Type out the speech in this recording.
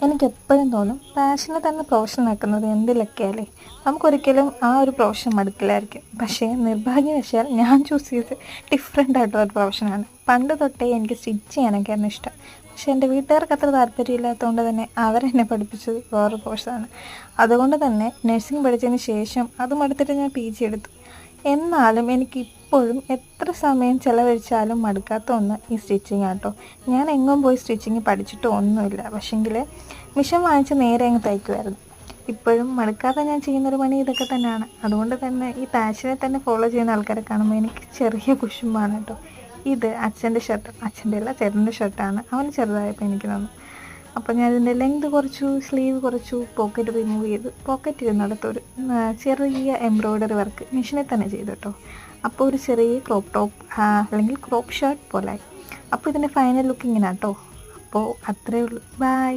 എനിക്കെപ്പോഴും തോന്നും പാഷനെ തന്നെ പ്രൊഫഷനാക്കുന്നത് എന്തിലൊക്കെയല്ലേ. നമുക്കൊരിക്കലും ആ ഒരു പ്രൊഫഷൻ മടുക്കില്ലായിരിക്കും. പക്ഷേ നിർഭാഗ്യവശാൽ ഞാൻ ചൂസ് ചെയ്തത് ഡിഫറെൻ്റ് ആയിട്ടുള്ള ഒരു പ്രൊഫഷനാണ്. പണ്ട് തൊട്ടേ എനിക്ക് സ്റ്റിച്ച് ചെയ്യാനൊക്കെയായിരുന്നു ഇഷ്ടം. പക്ഷേ എൻ്റെ വീട്ടുകാർക്ക് അത്ര താല്പര്യമില്ലാത്തതുകൊണ്ട് തന്നെ അവരെന്നെ പഠിപ്പിച്ചത് വേറൊരു കോഴ്സാണ്. അതുകൊണ്ട് തന്നെ നഴ്സിംഗ് പഠിച്ചതിന് ശേഷം അതും എടുത്തിട്ട് ഞാൻ PG എടുത്തു. എന്നാലും എനിക്കിപ്പോഴും എത്ര സമയം ചിലവഴിച്ചാലും മടുക്കാത്ത ഒന്ന് ഈ സ്റ്റിച്ചിങ് ആട്ടോ. ഞാൻ എങ്ങും പോയി സ്റ്റിച്ചിങ് പഠിച്ചിട്ടോ ഒന്നുമില്ല. പക്ഷേങ്കിൽ മിഷൻ വാങ്ങിച്ച് നേരെ അങ്ങ് തയ്ക്കുമായിരുന്നു. ഇപ്പോഴും മടുക്കാതെ ഞാൻ ചെയ്യുന്നൊരു പണി ഇതൊക്കെ തന്നെയാണ്. അതുകൊണ്ട് തന്നെ ഈ പാഷനെ തന്നെ ഫോളോ ചെയ്യുന്ന ആൾക്കാരെ കാണുമ്പോൾ എനിക്ക് ചെറിയ കുശുമ്പാണ് കേട്ടോ. ഇത് അച്ഛൻ്റെ ഷർട്ട്, അച്ഛൻ്റെ അല്ല ചേട്ടൻ്റെ ഷർട്ടാണ്. അവന് ചെറുതായപ്പോൾ എനിക്ക് തന്നു. അപ്പോൾ ഞാൻ ഇതിൻ്റെ ലെങ്ത് കുറച്ചു, സ്ലീവ് കുറച്ചു, പോക്കറ്റ് റിമൂവ് ചെയ്ത് പോക്കറ്റ് ഇരുന്നിടത്തൊരു ചെറിയ എംബ്രോയ്ഡറി വർക്ക് മെഷീനിൽ തന്നെ ചെയ്തു കേട്ടോ. അപ്പോൾ ഒരു ചെറിയ ക്രോപ്പ് ടോപ്പ് അല്ലെങ്കിൽ ക്രോപ്പ് ഷർട്ട് പോലായി. അപ്പോൾ ഇതിൻ്റെ ഫൈനൽ ലുക്ക് ഇങ്ങനെ കേട്ടോ. അപ്പോൾ അത്രയേ ഉള്ളൂ. ബൈ.